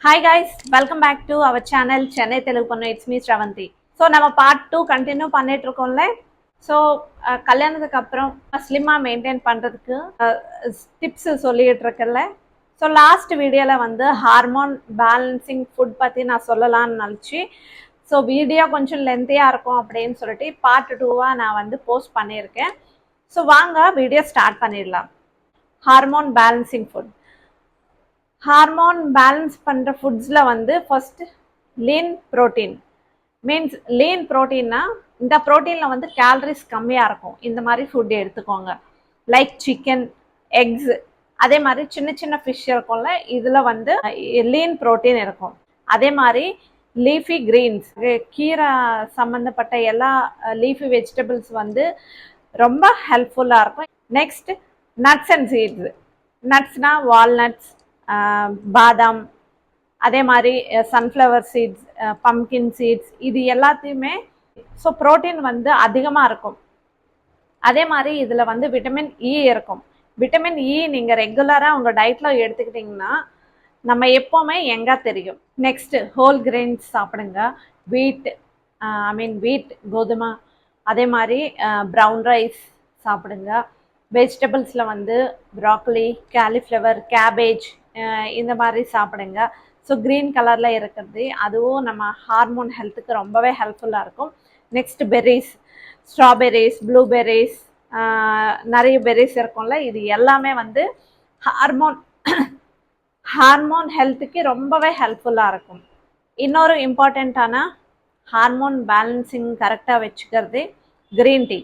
Hi guys, welcome back to our channel Chennai Telugu Ponnu. It's me Shravanti. So நம்ம part 2 continue பண்ணிட்டு இருக்கோம்ல. So கல்யாணத்துக்கு அப்புறம் ஸ்லிம்மாக maintain பண்ணுறதுக்கு டிப்ஸ் சொல்லிகிட்டு இருக்கல. ஸோ லாஸ்ட் வீடியோவில் வந்து ஹார்மோன் பேலன்சிங் ஃபுட் பற்றி நான் சொல்லலாம்னு நினச்சி ஸோ வீடியோ கொஞ்சம் லென்த்தியாக இருக்கும் அப்படின்னு சொல்லிட்டு பார்ட் 2வாக நான் வந்து போஸ்ட் பண்ணியிருக்கேன். ஸோ வாங்க வீடியோ ஸ்டார்ட் பண்ணிடலாம். Hormone balancing food. Hormone balance பண்ணுற ஃபுட்ஸில் வந்து first lean protein means lean ப்ரோட்டீன்னா இந்த ப்ரோட்டீனில் வந்து கேலரிஸ் கம்மியாக இருக்கும். இந்த மாதிரி ஃபுட் எடுத்துக்கோங்க. லைக் சிக்கன், எக்ஸ், அதே மாதிரி சின்ன சின்ன ஃபிஷ் இருக்கும்ல, இதில் வந்து லீன் ப்ரோட்டீன் இருக்கும். அதே மாதிரி லீஃபி கிரீன்ஸ், கீரை சம்மந்தப்பட்ட எல்லா லீஃபி வெஜிடபிள்ஸ் வந்து ரொம்ப ஹெல்ப்ஃபுல்லாக இருக்கும். Next nuts and seeds. நட்ஸ்னால் வால்நட்ஸ், பாதாம், அதே மாதிரி சன்ஃப்ளவர் சீட்ஸ், பம்கின் சீட்ஸ், இது எல்லாத்தையுமே ஸோ ப்ரோட்டீன் வந்து அதிகமாக இருக்கும். அதே மாதிரி இதில் வந்து விட்டமின் இ இருக்கும். விட்டமின் இ நீங்கள் ரெகுலராக உங்கள் டயட்டில் எடுத்துக்கிட்டிங்கன்னா நம்ம எப்போவுமே எங்கே தெரியும். நெக்ஸ்ட்டு ஹோல் கிரெயின்ஸ் சாப்பிடுங்க. வீட் கோதுமை, அதே மாதிரி ப்ரௌன் ரைஸ் சாப்பிடுங்க. வெஜிடபிள்ஸில் வந்து ப்ராக்கலி, காலிஃப்ளவர், கேபேஜ், இந்த மாதிரி சாப்பிடுங்க. ஸோ க்ரீன் கலரில் இருக்கிறது அதுவும் நம்ம ஹார்மோன் ஹெல்த்துக்கு ரொம்பவே ஹெல்ப்ஃபுல்லாக இருக்கும். நெக்ஸ்ட் பெர்ரிஸ், ஸ்ட்ராபெர்ரிஸ், ப்ளூபெர்ரிஸ், நிறைய பெர்ரிஸ் இருக்கும்ல, இது எல்லாமே வந்து ஹார்மோன் ஹெல்த்துக்கு ரொம்பவே ஹெல்ப்ஃபுல்லாக இருக்கும். இன்னொரு இம்பார்ட்டண்ட்டான ஹார்மோன் பேலன்சிங் கரெக்டாக வச்சுக்கிறது க்ரீன் டீ.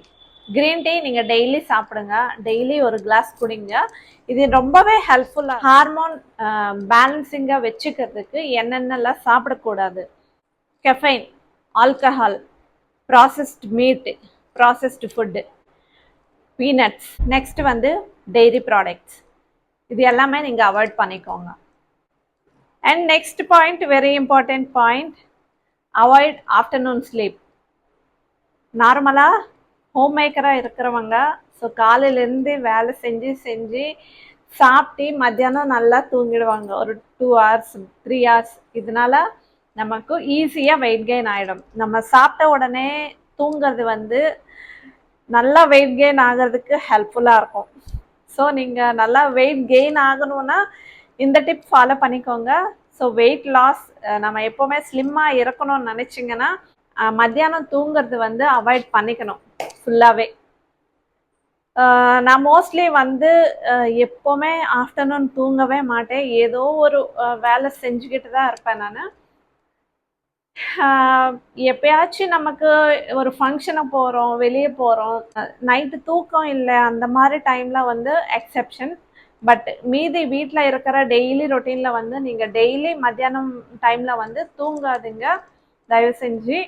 க்ரீன் டீ நீங்கள் டெய்லி சாப்பிடுங்க. டெய்லி ஒரு கிளாஸ் குடிங்க. இது ரொம்பவே ஹெல்ப்ஃபுல்லாக. ஹார்மோன் பேலன்சிங்காக வச்சுக்கிறதுக்கு என்னென்னலாம் சாப்பிடக்கூடாது: caffeine, alcohol, processed meet, processed food, peanuts, next வந்து டெய்ரி ப்ராடக்ட்ஸ், இது எல்லாமே நீங்கள் அவாய்ட் பண்ணிக்கோங்க. And next point, very important point, avoid afternoon sleep. நார்மலாக ஹோம் மேக்கராக இருக்கிறவங்க ஸோ காலையிலேருந்து வேலை செஞ்சு சாப்பிட்டு மத்தியானம் நல்லா தூங்கிடுவாங்க. ஒரு 2 hours 3 hours. இதனால நமக்கு ஈஸியாக வெயிட் கெயின் ஆகிடும். நம்ம சாப்பிட்ட உடனே தூங்கிறது வந்து நல்லா வெயிட் கெயின் ஆகிறதுக்கு ஹெல்ப்ஃபுல்லாக இருக்கும். ஸோ நீங்கள் நல்லா வெயிட் கெயின் ஆகணும்னா இந்த டிப் ஃபாலோ பண்ணிக்கோங்க. ஸோ வெயிட் லாஸ், நம்ம எப்போவுமே ஸ்லிம்மாக இருக்கணும்னு நினச்சிங்கன்னா மத்தியானம் தூங்கிறது வந்து அவாய்ட் பண்ணிக்கணும் ஃபுல்லாகவே. நான் மோஸ்ட்லி வந்து எப்போவுமே ஆஃப்டர்நூன் தூங்கவே மாட்டேன். ஏதோ ஒரு வேலை செஞ்சுக்கிட்டு தான் இருப்பேன் நான். எப்பயாச்சும் நமக்கு ஒரு ஃபங்க்ஷனை போகிறோம், வெளியே போகிறோம், நைட்டு தூக்கம் இல்லை, அந்த மாதிரி டைமில் வந்து எக்ஸெப்ஷன். பட் மீதி வீட்டில் இருக்கிற டெய்லி ரொட்டீனில் வந்து நீங்கள் டெய்லி மத்தியானம் டைமில் வந்து தூங்காதீங்க. தயவு செஞ்சு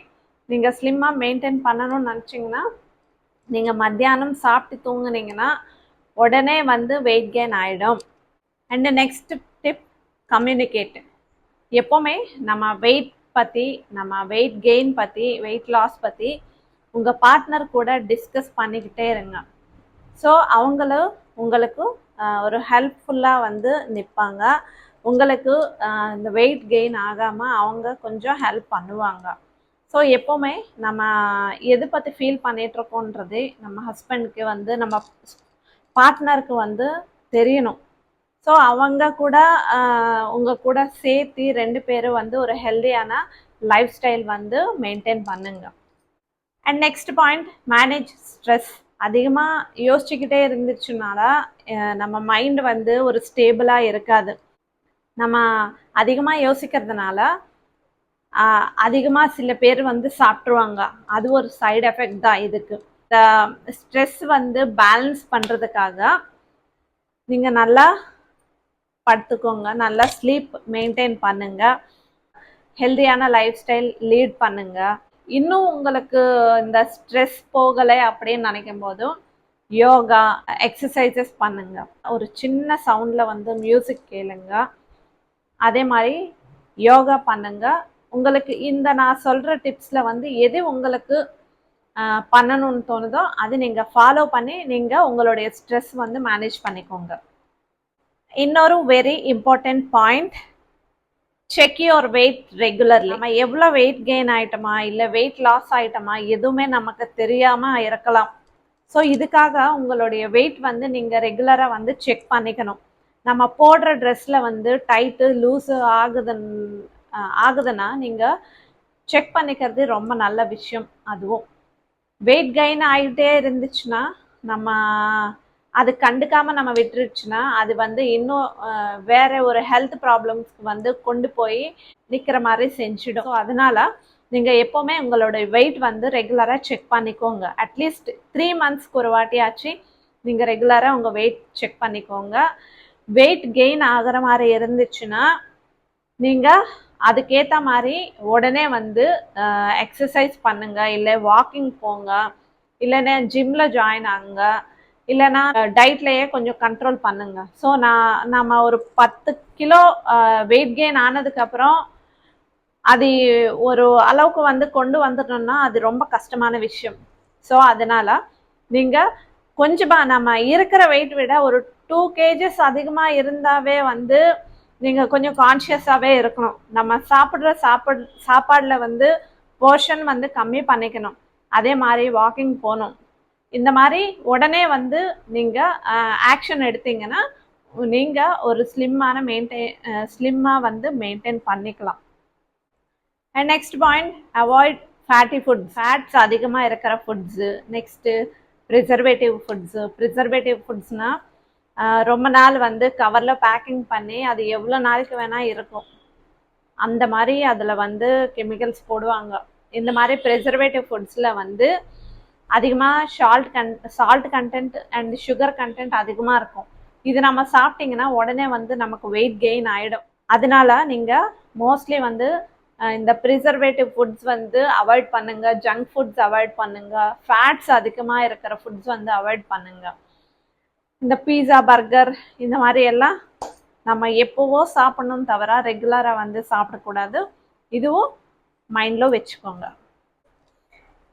நீங்கள் ஸ்லிம்மாக மெயின்டைன் பண்ணணும்னு நினச்சிங்கன்னா நீங்கள் மத்தியானம் சாப்பிட்டு தூங்குனீங்கன்னா உடனே வந்து வெயிட் கெயின் ஆகிடும். And next tip, communicate. எப்போவுமே நம்ம வெயிட் பற்றி, நம்ம வெயிட் கெயின் பற்றி, வெயிட் லாஸ் பற்றி உங்கள் பார்ட்னர் கூட டிஸ்கஸ் பண்ணிக்கிட்டே இருங்க. ஸோ அவங்களும் உங்களுக்கு ஒரு ஹெல்ப்ஃபுல்லாக வந்து நிற்பாங்க. உங்களுக்கு இந்த வெயிட் கெயின் ஆகாமல் அவங்க கொஞ்சம் ஹெல்ப் பண்ணுவாங்க. ஸோ எப்போவுமே நம்ம எது பற்றி ஃபீல் பண்ணிகிட்ருக்கோன்றது நம்ம ஹஸ்பண்டுக்கு வந்து நம்ம பார்ட்னருக்கு வந்து தெரியணும். ஸோ அவங்க கூட உங்கள் கூட சேர்த்து 2 பேரும் வந்து ஒரு ஹெல்தியான லைஃப் ஸ்டைல் வந்து மெயின்டைன் பண்ணுங்க. And next point, manage stress. அதிகமாக யோசிச்சுக்கிட்டே இருந்துச்சுனால நம்ம மைண்ட் வந்து ஒரு ஸ்டேபிளாக இருக்காது. நம்ம அதிகமாக யோசிக்கிறதுனால அதிகமாக சில பேர் வந்து சாப்பிட்ருவாங்க. அது ஒரு சைடு எஃபெக்ட் தான் இதுக்கு. இந்த ஸ்ட்ரெஸ் வந்து பேலன்ஸ் பண்ணுறதுக்காக நீங்கள் நல்லா படுத்துக்கோங்க, நல்லா ஸ்லீப் மெயின்டைன் பண்ணுங்க, ஹெல்தியான லைஃப் ஸ்டைல் லீட் பண்ணுங்க. இன்னும் உங்களுக்கு இந்த ஸ்ட்ரெஸ் போகலை அப்படின்னு நினைக்கும் போதும் யோகா, எக்ஸசைசஸ் பண்ணுங்க. ஒரு சின்ன சவுண்டில் வந்து மியூசிக் கேளுங்க. அதே மாதிரி யோகா பண்ணுங்க. உங்களுக்கு இந்த நான் சொல்கிற டிப்ஸில் வந்து எது உங்களுக்கு பண்ணணும்னு தோணுதோ அது நீங்கள் ஃபாலோ பண்ணி நீங்கள் உங்களுடைய ஸ்ட்ரெஸ் வந்து மேனேஜ் பண்ணிக்கோங்க. இன்னொரு very important point, check your wait regularly. நம்ம எவ்வளோ வெயிட் கெயின் ஆயிட்டோமா இல்லை வெயிட் லாஸ் ஆயிட்டோமா எதுவுமே நமக்கு தெரியாம இருக்கலாம். ஸோ இதுக்காக உங்களுடைய வெயிட் வந்து நீங்கள் ரெகுலராக வந்து செக் பண்ணிக்கணும். நம்ம போடுற ட்ரெஸ்ஸில் வந்து டைட்டு லூஸு ஆகுதுன்னா நீங்கள் செக் பண்ணிக்கிறது ரொம்ப நல்ல விஷயம். அதுவும் வெயிட் கெயின் ஆகிட்டே இருந்துச்சுன்னா நம்ம அது கண்டுக்காமல் நம்ம விட்டுருச்சுன்னா அது வந்து இன்னும் வேற ஒரு ஹெல்த் ப்ராப்ளம்ஸ்க்கு வந்து கொண்டு போய் நிற்கிற மாதிரி செஞ்சிடும். ஸோ அதனால நீங்கள் எப்போவுமே உங்களோட வெயிட் வந்து ரெகுலராக செக் பண்ணிக்கோங்க. அட்லீஸ்ட் 3 monthsக்கு ஒரு வாட்டியாச்சு நீங்கள் ரெகுலராக உங்கள் வெயிட் செக் பண்ணிக்கோங்க. வெயிட் கெயின் ஆகிற மாதிரி இருந்துச்சுன்னா நீங்கள் அதுக்கேற்ற மாதிரி உடனே வந்து எக்ஸசைஸ் பண்ணுங்க, இல்லை வாக்கிங் போங்க, இல்லைன்னா ஜிம்மில் ஜாயின் ஆகுங்க, இல்லைன்னா டயட்லேயே கொஞ்சம் கண்ட்ரோல் பண்ணுங்க. ஸோ நம்ம ஒரு 10 கிலோ வெயிட் கெயின் ஆனதுக்கப்புறம் அது ஒரு அளவுக்கு வந்து கொண்டு வந்துட்டோம்னா அது ரொம்ப கஷ்டமான விஷயம். ஸோ அதனால நீங்கள் கொஞ்சமாக நம்ம இருக்கிற வெயிட் விட ஒரு 2 kgs அதிகமாக இருந்தாவே வந்து நீங்கள் கொஞ்சம் கான்ஷியஸாகவே இருக்கணும். நம்ம சாப்பிட்ற சாப்பாடில் வந்து போர்ஷன் வந்து கம்மி பண்ணிக்கணும். அதே மாதிரி வாக்கிங் போகணும். இந்த மாதிரி உடனே வந்து நீங்கள் ஆக்ஷன் எடுத்தீங்கன்னா நீங்கள் ஒரு ஸ்லிம்மாக வந்து மெயின்டைன் பண்ணிக்கலாம். And next point, avoid fatty food. Fats அதிகமாக இருக்கிற ஃபுட்ஸு. நெக்ஸ்ட்டு ப்ரிசர்வேட்டிவ் ஃபுட்ஸ்னால் ரொம்ப நாள் வந்து கவரில் பேக்கிங் பண்ணி அது எவ்வளோ நாளைக்கு வேணால் இருக்கும். அந்த மாதிரி அதில் வந்து கெமிக்கல்ஸ் போடுவாங்க. இந்த மாதிரி ப்ரிசர்வேட்டிவ் ஃபுட்ஸில் வந்து அதிகமாக salt content and sugar content அதிகமாக இருக்கும். இது நம்ம சாப்பிட்டிங்கன்னா உடனே வந்து நமக்கு வெயிட் கெயின் ஆகிடும். அதனால நீங்கள் மோஸ்ட்லி வந்து இந்த ப்ரிசர்வேட்டிவ் ஃபுட்ஸ் வந்து அவாய்ட் பண்ணுங்க. ஜங்க் ஃபுட்ஸ் அவாய்ட் பண்ணுங்க. ஃபேட்ஸ் அதிகமாக இருக்கிற ஃபுட்ஸ் வந்து அவாய்ட் பண்ணுங்க. இந்த பீஸா, பர்கர் இந்த மாதிரி எல்லாம் நம்ம எப்போவோ சாப்பிடணும் தவிர ரெகுலராக வந்து சாப்பிடக்கூடாது. இதுவும் மைண்டில் வச்சுக்கோங்க.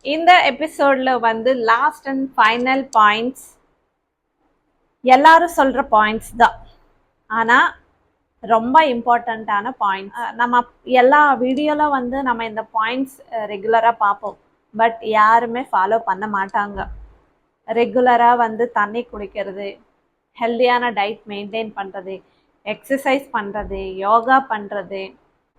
இந்த எபிசோடில் வந்து லாஸ்ட் அண்ட் ஃபைனல் பாயிண்ட்ஸ் எல்லாரும் சொல்கிற பாயிண்ட்ஸ் தான், ஆனால் ரொம்ப இம்பார்ட்டண்ட்டான பாயிண்ட்ஸ். நம்ம எல்லா வீடியோவில் வந்து நம்ம இந்த பாயிண்ட்ஸ் ரெகுலராக பார்ப்போம், பட் யாருமே ஃபாலோ பண்ண மாட்டாங்க. ரெகுலராக வந்து தண்ணி குடிக்கிறது, ஹெல்தியான டயட் மெயின்டைன் பண்ணுறது, எக்ஸசைஸ் பண்ணுறது, யோகா பண்ணுறது,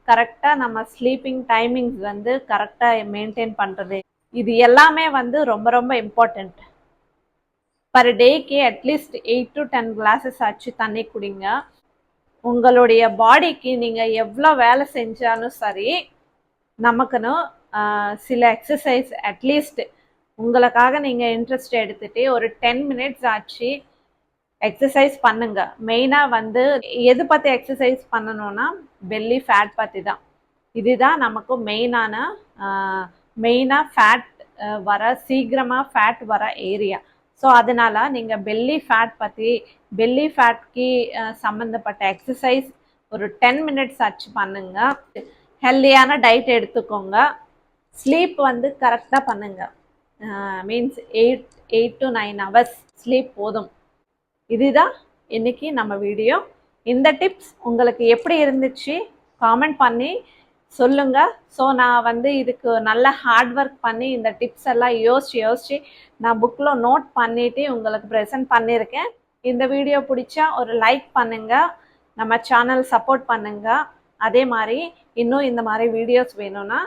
கரெக்டாக நம்ம ஸ்லீப்பிங் டைமிங்ஸ் வந்து கரெக்டாக மெயின்டைன் பண்ணுறது, இது எல்லாமே வந்து ரொம்ப ரொம்ப இம்பார்ட்டண்ட். பர் டேக்கு அட்லீஸ்ட் 8 to 10 glasses ஆச்சு தண்ணி குடிங்க. உங்களுடைய பாடிக்கு நீங்கள் எவ்வளோ வேலை செஞ்சாலும் சரி, நமக்குன்னு சில எக்ஸசைஸ் அட்லீஸ்ட் உங்களுக்காக நீங்கள் இன்ட்ரெஸ்ட் எடுத்துகிட்டு ஒரு 10 minutes ஆச்சு எக்ஸசைஸ் பண்ணுங்க. மெயினாக வந்து எது பற்றி எக்ஸசைஸ் பண்ணணும்னா பெல்லி ஃபேட் பற்றி தான். இதுதான் நமக்கு மெயினாக ஃபேட் சீக்கிரமாக ஃபேட் வர ஏரியா. ஸோ அதனால நீங்கள் பெல்லி ஃபேட்க்கு சம்மந்தப்பட்ட எக்ஸசைஸ் ஒரு 10 minutes ஆச்சு பண்ணுங்க. ஹெல்தியான டயட் எடுத்துக்கோங்க. ஸ்லீப் வந்து கரெக்டாக பண்ணுங்க. மீன்ஸ் 8 to 9 hours ஸ்லீப் போதும். இதுதான் இன்னைக்கு நம்ம வீடியோ. இந்த டிப்ஸ் உங்களுக்கு எப்படி இருந்துச்சு காமெண்ட் பண்ணி சொல்லுங்க. ஸோ நான் வந்து இதுக்கு நல்ல ஹார்ட் ஒர்க் பண்ணி இந்த டிப்ஸ் எல்லாம் யோசிச்சு நான் புக்கில் நோட் பண்ணிட்டு உங்களுக்கு ப்ரெசென்ட் பண்ணியிருக்கேன். இந்த வீடியோ பிடிச்சா ஒரு லைக் பண்ணுங்க, நம்ம சேனல் சப்போர்ட் பண்ணுங்க. அதே மாதிரி இன்னும் இந்த மாதிரி வீடியோஸ் வேணும்னா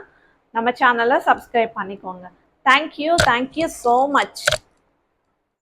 நம்ம சேனலை சப்ஸ்கிரைப் பண்ணிக்கோங்க. Thank you so much.